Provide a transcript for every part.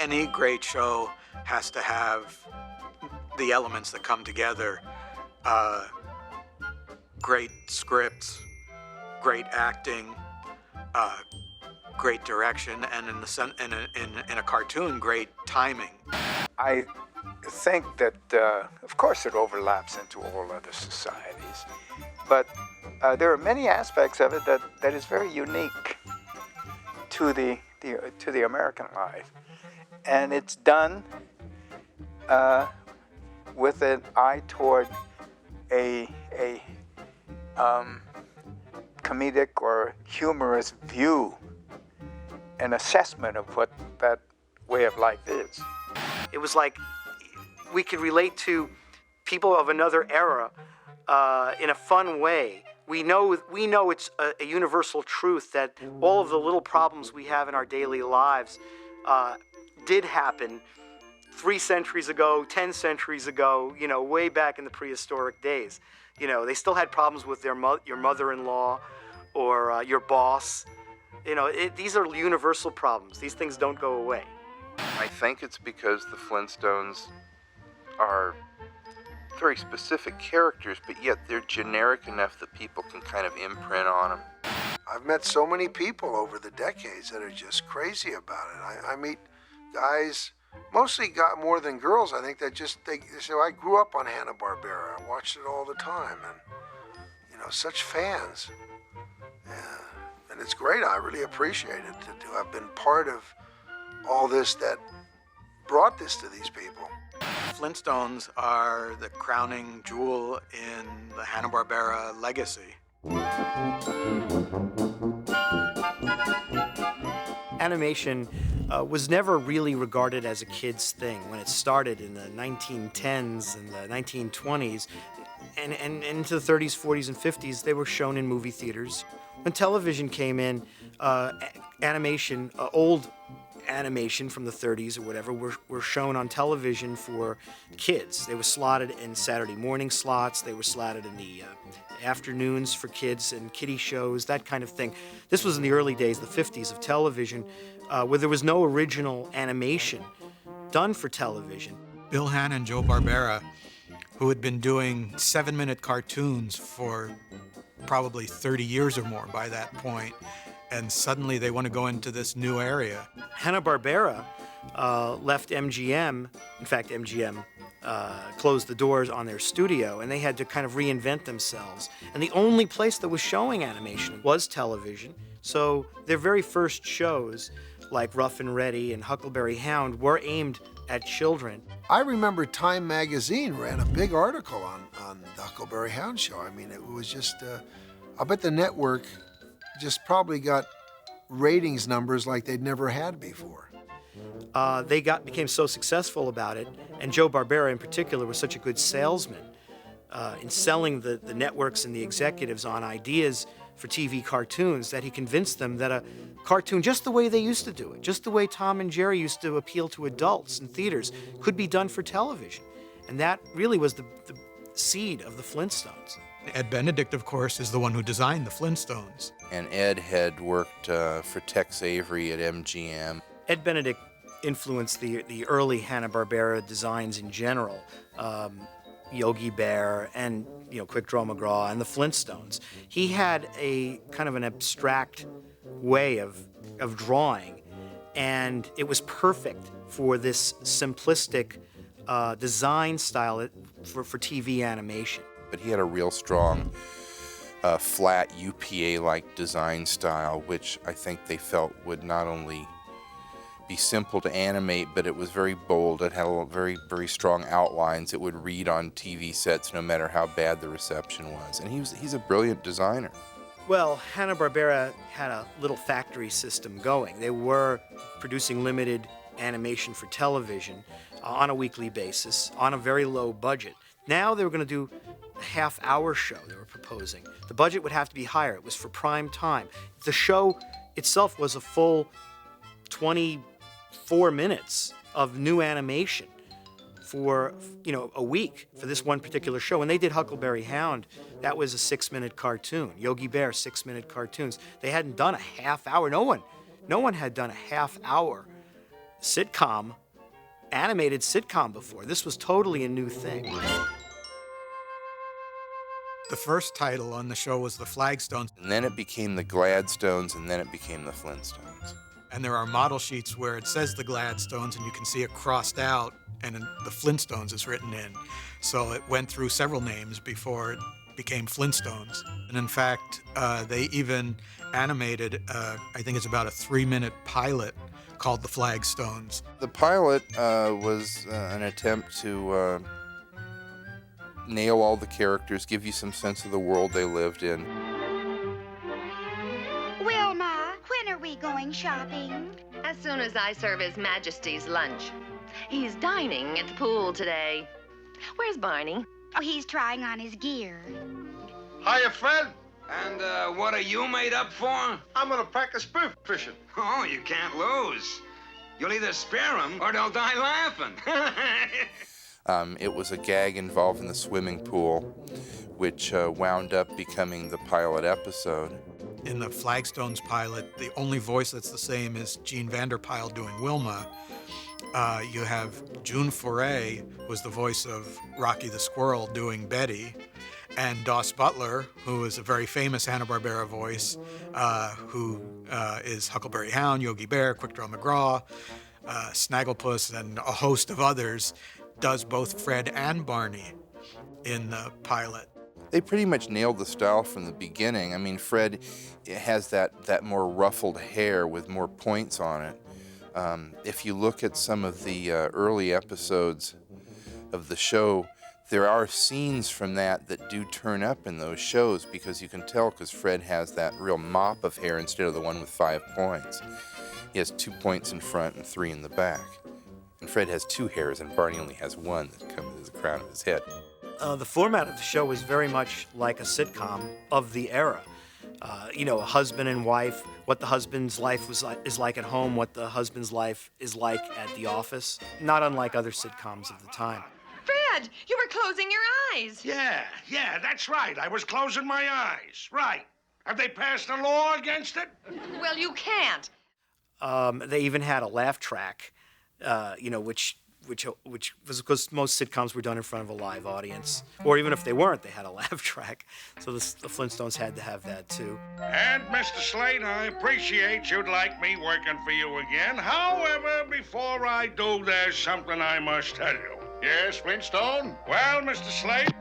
Any great show has to have the elements that come together. Great scripts, great acting, great direction, and in a cartoon, great timing. I think that, of course, it overlaps into all other societies, but there are many aspects of it that is very unique to the American life, and it's done with an eye toward a comedic or humorous view, an assessment of what that way of life is. It was like we could relate to people of another era in a fun way. We know it's a universal truth that all of the little problems we have in our daily lives did happen 3 centuries ago, 10 centuries ago, way back in the prehistoric days. They still had problems with your mother-in-law or your boss. These are universal problems. These things don't go away. I think it's because the Flintstones are very specific characters, but yet they're generic enough that people can kind of imprint on them. I've met so many people over the decades that are just crazy about it. I meet guys, mostly got more than girls, I think, that they say, I grew up on Hanna-Barbera. I watched it all the time, and, such fans. Yeah. And it's great. I really appreciate it to have been part of all this that brought this to these people. Flintstones are the crowning jewel in the Hanna-Barbera legacy. Animation was never really regarded as a kid's thing. When it started in the 1910s and the 1920s, and into the 30s, 40s, and 50s, they were shown in movie theaters. When television came in, animation, old animation from the 30s or whatever, were shown on television for kids. They were slotted in Saturday morning slots. They were slotted in the afternoons for kids and kiddie shows, that kind of thing. This was in the early days, the 50s, of television, where there was no original animation done for television. Bill Hanna and Joe Barbera, who had been doing 7-minute cartoons for probably 30 years or more by that point, and suddenly they want to go into this new area. Hanna-Barbera left MGM. In fact, MGM closed the doors on their studio, and they had to kind of reinvent themselves. And the only place that was showing animation was television. So their very first shows, like Rough and Ready and Huckleberry Hound, were aimed at children. I remember Time magazine ran a big article on the Huckleberry Hound show. I mean, it was just, I bet the network just probably got ratings numbers like they'd never had before. They became so successful about it, and Joe Barbera in particular was such a good salesman in selling the networks and the executives on ideas for TV cartoons that he convinced them that a cartoon, just the way they used to do it, just the way Tom and Jerry used to appeal to adults in theaters, could be done for television. And that really was the seed of the Flintstones. Ed Benedict, of course, is the one who designed the Flintstones. And Ed had worked for Tex Avery at MGM. Ed Benedict influenced the early Hanna-Barbera designs in general. Yogi Bear and Quick Draw McGraw and the Flintstones. He had a kind of an abstract way of drawing, and it was perfect for this simplistic design style for TV animation. But he had a real strong, flat UPA-like design style, which I think they felt would not only be simple to animate, but it was very bold. It had very, very strong outlines. It would read on TV sets no matter how bad the reception was. And he's a brilliant designer. Well, Hanna-Barbera had a little factory system going. They were producing limited animation for television on a weekly basis, on a very low budget. Now they were going to do a half-hour show they were proposing. The budget would have to be higher. It was for prime time. The show itself was a full 24 minutes of new animation for, a week for this one particular show. When they did Huckleberry Hound, that was a 6-minute cartoon. Yogi Bear, 6-minute cartoons. They hadn't done a half hour. No one had done a half hour sitcom, animated sitcom before. This was totally a new thing. The first title on the show was the Flagstones, And then it became the Gladstones, and then it became the Flintstones. and there are model sheets where it says the Gladstones, and you can see it crossed out, and the Flintstones is written in. So it went through several names before it became Flintstones. And in fact, they even animated, I think it's about a 3-minute pilot called the Flagstones. The pilot was an attempt to nail all the characters, give you some sense of the world they lived in. Wilma, when are we going shopping? As soon as I serve His Majesty's lunch. He's dining at the pool today. Where's Barney? Oh, he's trying on his gear. Hiya, Fred. And what are you made up for? I'm gonna practice spear fishing. Oh, you can't lose. You'll either spare them or they'll die laughing. It was a gag involved in the swimming pool, which wound up becoming the pilot episode. In the Flagstones pilot, the only voice that's the same is Gene Vanderpyle doing Wilma. You have June Foray, who was the voice of Rocky the Squirrel, doing Betty, and Doss Butler, who is a very famous Hanna-Barbera voice, who is Huckleberry Hound, Yogi Bear, Quick Draw McGraw, Snagglepuss, and a host of others, does both Fred and Barney in the pilot. They pretty much nailed the style from the beginning. I mean, Fred has that more ruffled hair with more points on it. If you look at some of the early episodes of the show, there are scenes from that do turn up in those shows, because you can tell, because Fred has that real mop of hair instead of the one with 5 points. He has 2 points in front and 3 in the back. And Fred has 2 hairs, and Barney only has 1 that comes as the crown of his head. The format of the show is very much like a sitcom of the era. A husband and wife, what the husband's life is like at home, what the husband's life is like at the office. Not unlike other sitcoms of the time. Fred, you were closing your eyes. Yeah, that's right. I was closing my eyes. Right. Have they passed a law against it? Well, you can't. They even had a laugh track, which was because most sitcoms were done in front of a live audience, or even if they weren't, they had a laugh track. So the Flintstones had to have that too. And, Mr. Slate, I appreciate you'd like me working for you again. However, before I do, there's something I must tell you. Yes, Flintstone? Well, Mr. Slate?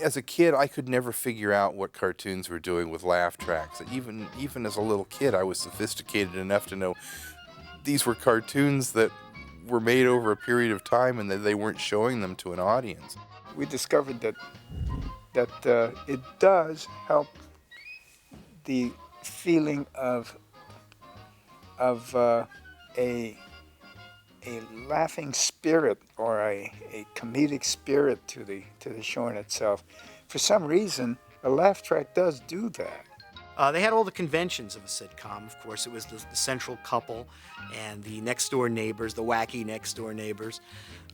As a kid, I could never figure out what cartoons were doing with laugh tracks. Even as a little kid, I was sophisticated enough to know these were cartoons that were made over a period of time and that they weren't showing them to an audience. We discovered that it does help the feeling of a laughing spirit or a comedic spirit to the show in itself. For some reason, a laugh track does do that. They had all the conventions of a sitcom. Of course, it was the central couple and the next-door neighbors, the wacky next-door neighbors,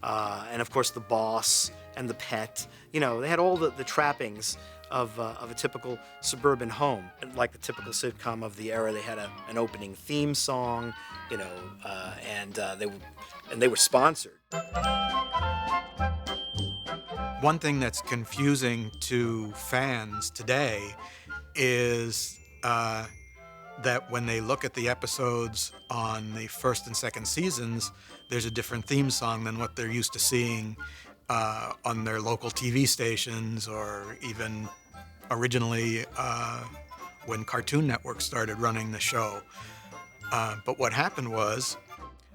and of course the boss and the pet. They had all the trappings of a typical suburban home. Like the typical sitcom of the era, they had an opening theme song, and they were sponsored. One thing that's confusing to fans today is that when they look at the episodes on the first and second seasons, there's a different theme song than what they're used to seeing on their local TV stations, or even originally when Cartoon Network started running the show. But what happened was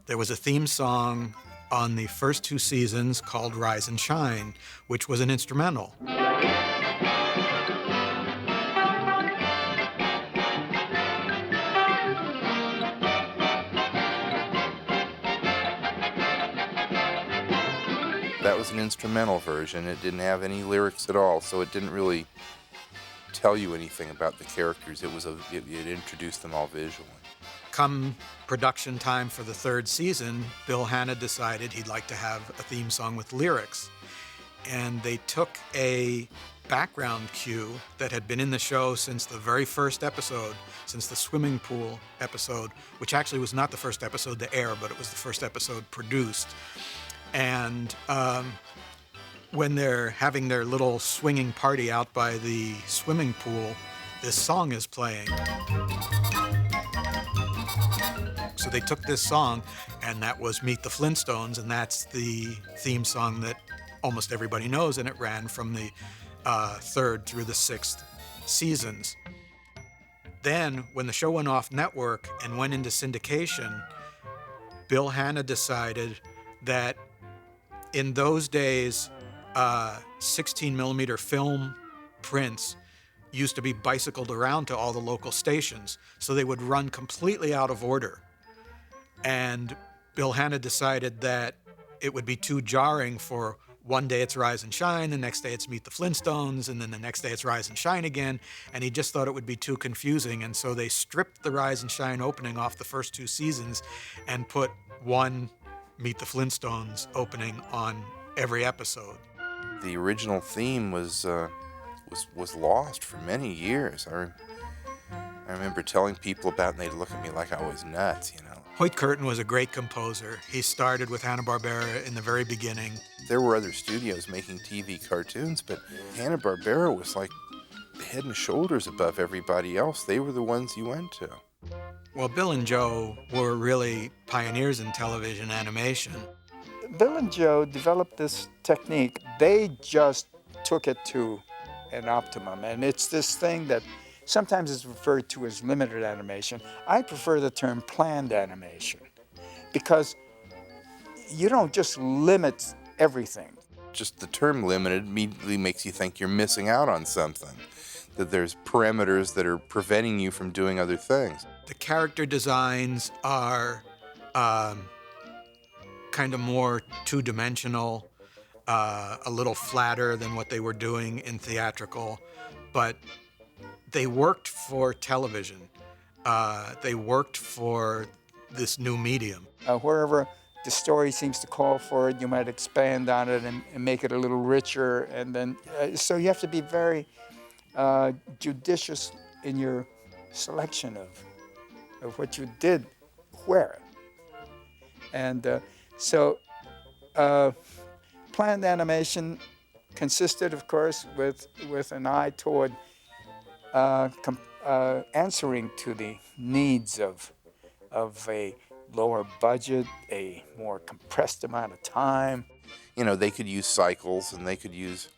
there was a theme song on the first 2 seasons called Rise and Shine, which was an instrumental. That was an instrumental version. It didn't have any lyrics at all, so it didn't really tell you anything about the characters. It introduced them all visually. Come production time for the 3rd season, Bill Hanna decided he'd like to have a theme song with lyrics. And they took a background cue that had been in the show since the very first episode, since the swimming pool episode, which actually was not the first episode to air, but it was the first episode produced. And when they're having their little swinging party out by the swimming pool, this song is playing. So they took this song, and that was Meet the Flintstones, and that's the theme song that almost everybody knows, and it ran from the 3rd through the 6th seasons. Then, when the show went off network and went into syndication, Bill Hanna decided that in those days, 16 millimeter film prints used to be bicycled around to all the local stations, so they would run completely out of order. And Bill Hanna decided that it would be too jarring for one day it's Rise and Shine, the next day it's Meet the Flintstones, and then the next day it's Rise and Shine again, and he just thought it would be too confusing, and so they stripped the Rise and Shine opening off the first 2 seasons and put one Meet the Flintstones opening on every episode. The original theme was lost for many years. I remember telling people about it, and they'd look at me like I was nuts, you know. Hoyt Curtin was a great composer. He started with Hanna-Barbera in the very beginning. There were other studios making TV cartoons, but Hanna-Barbera was like head and shoulders above everybody else. They were the ones you went to. Well, Bill and Joe were really pioneers in television animation. Bill and Joe developed this technique. They just took it to an optimum, and it's this thing that sometimes is referred to as limited animation. I prefer the term planned animation because you don't just limit everything. Just the term limited immediately makes you think you're missing out on something, that there's parameters that are preventing you from doing other things. The character designs are kind of more two-dimensional, a little flatter than what they were doing in theatrical, but they worked for television. They worked for this new medium. Wherever the story seems to call for it, you might expand on it and make it a little richer. And then, so you have to be very judicious in your selection of what you did where. And so planned animation consisted, of course, with an eye toward answering to the needs of a lower budget, a more compressed amount of time. You know, they could use cycles and they could use,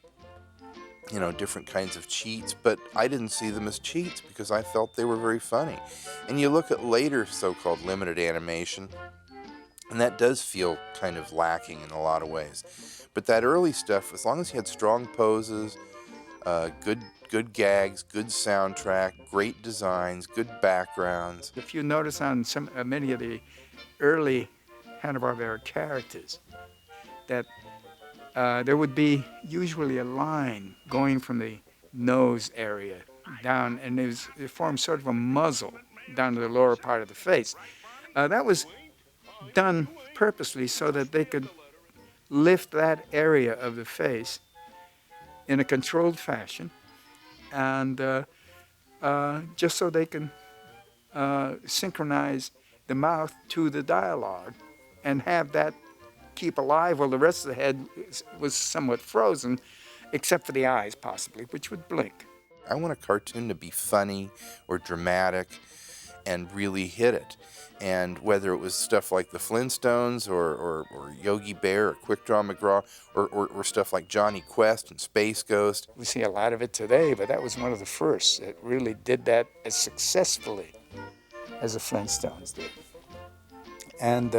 you know, different kinds of cheats, but I didn't see them as cheats because I felt they were very funny. And you look at later so-called limited animation, and that does feel kind of lacking in a lot of ways. But that early stuff, as long as you had strong poses, good gags, good soundtrack, great designs, good backgrounds. If you notice on many of the early Hanna-Barbera characters, that there would be usually a line going from the nose area down, and it formed sort of a muzzle down to the lower part of the face. That was done purposely so that they could lift that area of the face in a controlled fashion, and just so they can synchronize the mouth to the dialogue and have that keep alive while the rest of the head was somewhat frozen, except for the eyes, possibly, which would blink. I want a cartoon to be funny or dramatic and really hit it. And whether it was stuff like the Flintstones or Yogi Bear or Quick Draw McGraw or stuff like Johnny Quest and Space Ghost. We see a lot of it today, but that was one of the first that really did that as successfully as the Flintstones did. And,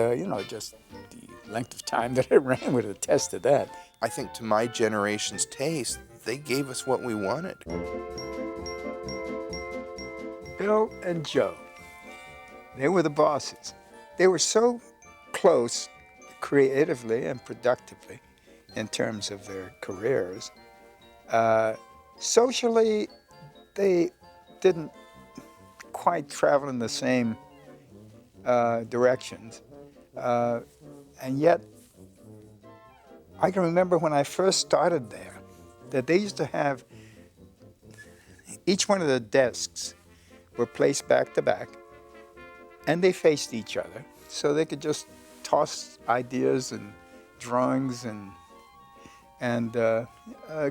just the length of time that it ran would attest to that. I think to my generation's taste, they gave us what we wanted. Bill and Joe, they were the bosses. They were so close creatively and productively in terms of their careers. Socially, they didn't quite travel in the same directions. And yet, I can remember when I first started there, that they used to have each one of the desks were placed back to back, and they faced each other, so they could just toss ideas and drawings and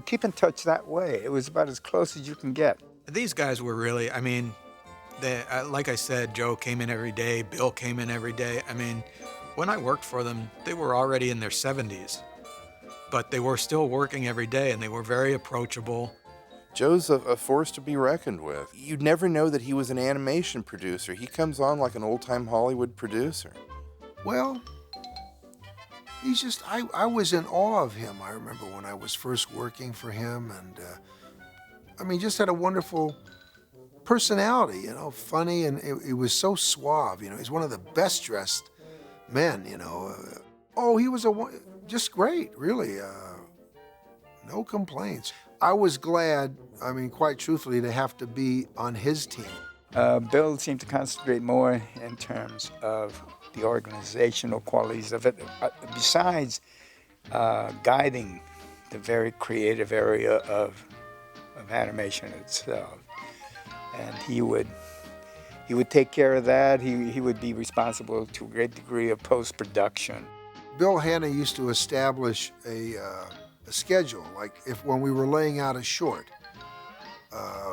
keep in touch that way. It was about as close as you can get. These guys were really, I mean, like I said, Joe came in every day, Bill came in every day. I mean, when I worked for them, they were already in their 70s, but they were still working every day, and they were very approachable. Joe's a force to be reckoned with. You'd never know that he was an animation producer. He comes on like an old-time Hollywood producer. Well, he's just, I was in awe of him. I remember when I was first working for him, and I mean, just had a wonderful personality, you know, funny, and it was so suave, you know. He's one of the best dressed men, you know. He was just great, really. No complaints. I was glad, I mean, quite truthfully, to have to be on his team. Bill seemed to concentrate more in terms of the organizational qualities of it, besides guiding the very creative area of animation itself. And he would take care of that. He would be responsible to a great degree of post-production. Bill Hanna used to establish a schedule, like when we were laying out a short,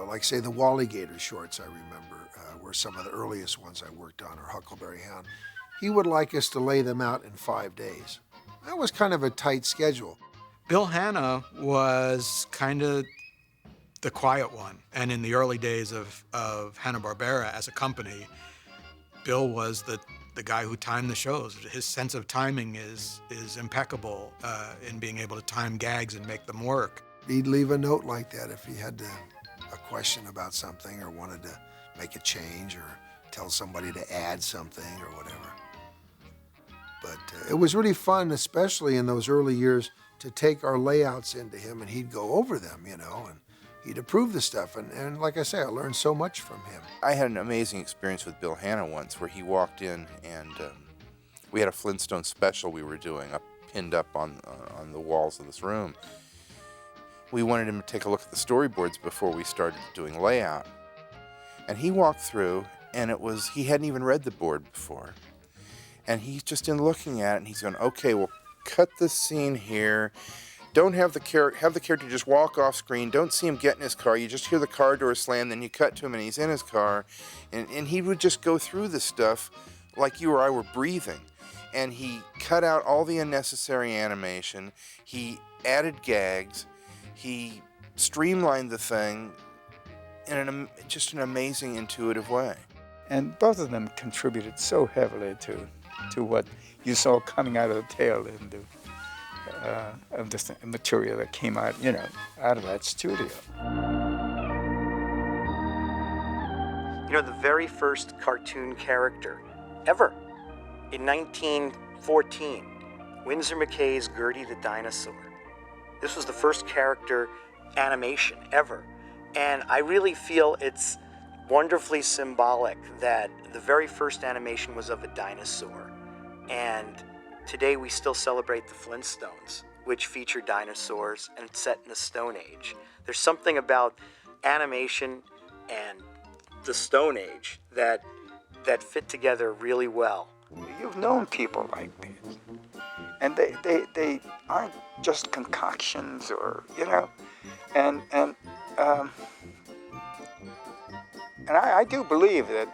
like say the Wally Gator shorts, I remember, were some of the earliest ones I worked on, or Huckleberry Hound. He would like us to lay them out in 5 days. That was kind of a tight schedule. Bill Hanna was kind of the quiet one. And in the early days of Hanna-Barbera as a company, Bill was the guy who timed the shows. His sense of timing is impeccable in being able to time gags and make them work. He'd leave a note like that if he had a question about something or wanted to make a change or tell somebody to add something or whatever. But it was really fun, especially in those early years, to take our layouts into him and he'd go over them, you know, and he'd approve the stuff. And like I say, I learned so much from him. I had an amazing experience with Bill Hanna once where he walked in and we had a Flintstone special we were doing pinned up on the walls of this room. We wanted him to take a look at the storyboards before we started doing layout. And he walked through and he hadn't even read the board before. And he's just in looking at it and he's going, okay, well, cut this scene here. Don't have the character just walk off screen. Don't see him get in his car. You just hear the car door slam, then you cut to him and he's in his car. And he would just go through this stuff like you or I were breathing. And he cut out all the unnecessary animation. He added gags. He streamlined the thing in just an amazing, intuitive way. And both of them contributed so heavily to what you saw coming out of the tail end of the material that came out, you know, out of that studio. You know, the very first cartoon character ever, in 1914, Winsor McKay's Gertie the Dinosaur. This was the first character animation ever. And I really feel it's wonderfully symbolic that the very first animation was of a dinosaur. And today we still celebrate the Flintstones, which feature dinosaurs and it's set in the Stone Age. There's something about animation and the Stone Age that fit together really well. You've known people like this, and they aren't just concoctions, or you know, and I do believe that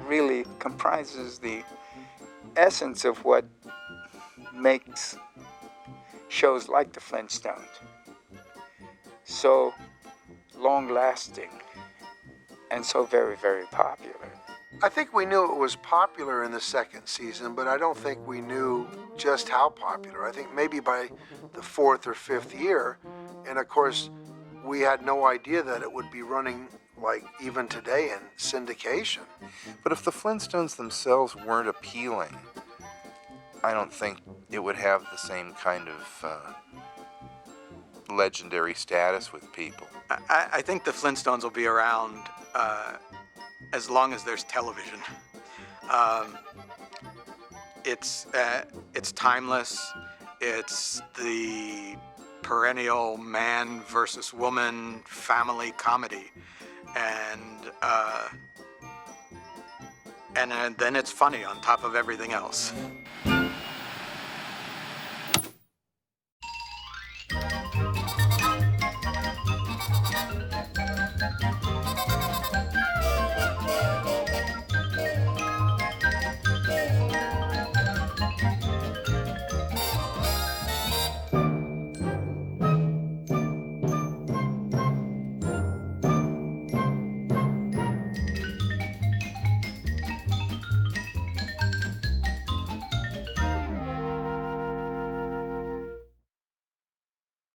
really comprises the essence of what makes shows like the Flintstones so long-lasting and so very, very popular. I think we knew it was popular in the second season, but I don't think we knew just how popular. I think maybe by the fourth or fifth year, and of course, we had no idea that it would be running like even today in syndication. But if the Flintstones themselves weren't appealing, I don't think it would have the same kind of legendary status with people. I think the Flintstones will be around as long as there's television. It's timeless. It's the perennial man versus woman family comedy. And then it's funny on top of everything else.